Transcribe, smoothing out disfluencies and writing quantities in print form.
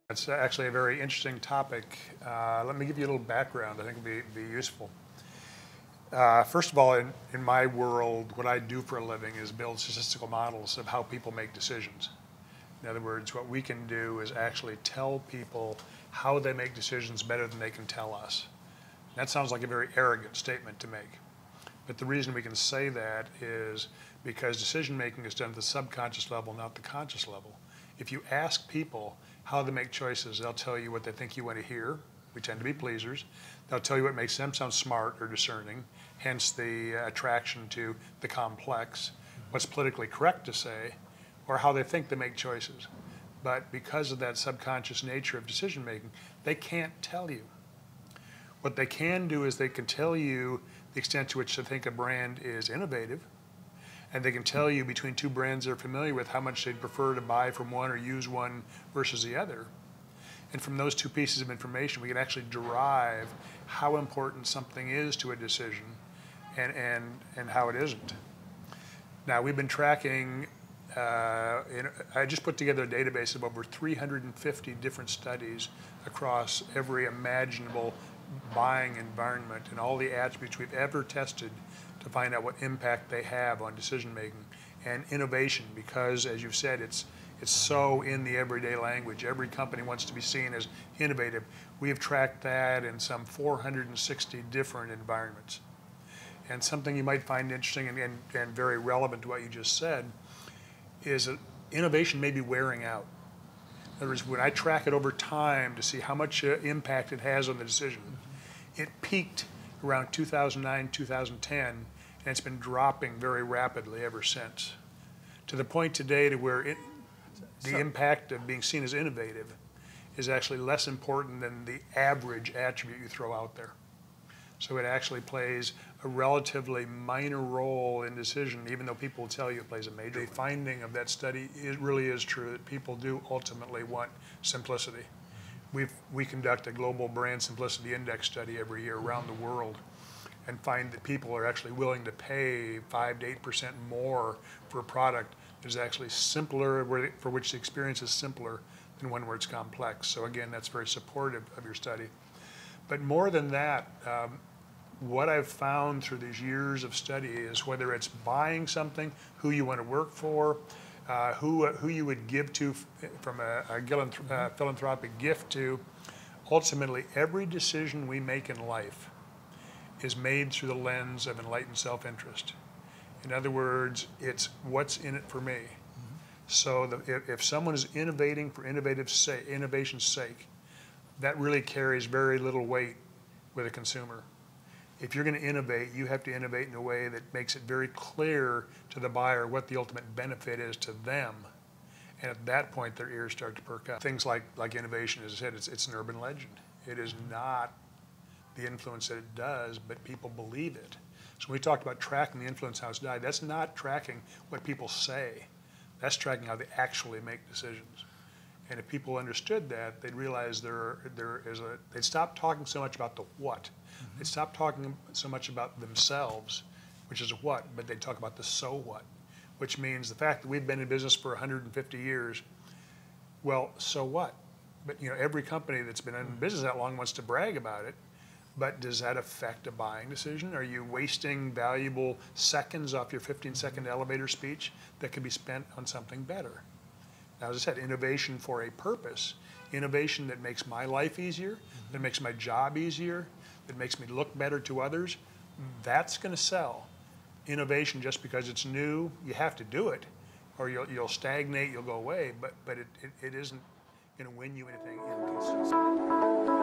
It's actually a very interesting topic. Let me give you a little background. I think it'll be useful. First of all, in my world, what I do for a living is build statistical models of how people make decisions. In other words, what we can do is actually tell people how they make decisions better than they can tell us. That sounds like a very arrogant statement to make. But the reason we can say that is because decision making is done at the subconscious level, not the conscious level. If you ask people how they make choices, they'll tell you what they think you want to hear. We tend to be pleasers. They'll tell you what makes them sound smart or discerning, hence the attraction to the complex, what's politically correct to say, or how they think they make choices. But because of that subconscious nature of decision making, they can't tell you. What they can do is they can tell you the extent to which they think a brand is innovative, and they can tell you between two brands they're familiar with how much they'd prefer to buy from one or use one versus the other. And from those two pieces of information, we can actually derive how important something is to a decision and how it isn't. Now, we've been tracking, I just put together a database of over 350 different studies across every imaginable buying environment and all the attributes we've ever tested to find out what impact they have on decision making and innovation, because as you've said, it's so in the everyday language. Every company wants to be seen as innovative. We have tracked that in some 460 different environments. And something you might find interesting and very relevant to what you just said is that innovation may be wearing out. In other words, when I track it over time to see how much impact it has on the decision, it peaked around 2009, 2010, and it's been dropping very rapidly ever since, to the point today to where the impact of being seen as innovative is actually less important than the average attribute you throw out there. So it actually plays a relatively minor role in decision, even though people will tell you it plays a major role. The finding of that study really is true, that people do ultimately want simplicity. We conduct a global brand simplicity index study every year around the world and find that people are actually willing to pay 5 to 8% more for a product that is actually simpler, for which the experience is simpler than one where it's complex. So again, that's very supportive of your study. But more than that, what I've found through these years of study is whether it's buying something, who you want to work for, who you would give to from a philanthropic gift to, ultimately every decision we make in life is made through the lens of enlightened self-interest. In other words, it's what's in it for me. So if someone is innovating for innovation's sake, that really carries very little weight with a consumer. If you're going to innovate, you have to innovate in a way that makes it very clear to the buyer what the ultimate benefit is to them. And at that point, their ears start to perk up. Things like innovation, as I said, it's an urban legend. It is not the influence that it does, but people believe it. So when we talked about tracking the influence how it's died, that's not tracking what people say. That's tracking how they actually make decisions. And if people understood that, they'd realize they'd stop talking so much about the what. They'd stop talking so much about themselves, which is a what, but they'd talk about the so what, which means the fact that we've been in business for 150 years, well, so what? But every company that's been in business that long wants to brag about it, but does that affect a buying decision? Are you wasting valuable seconds off your 15-second elevator speech that could be spent on something better? Now, as I said, innovation for a purpose, innovation that makes my life easier, that makes my job easier, that makes me look better to others, that's going to sell. Innovation just because it's new, you have to do it, or you'll stagnate, you'll go away, but it isn't going to win you anything in consistency.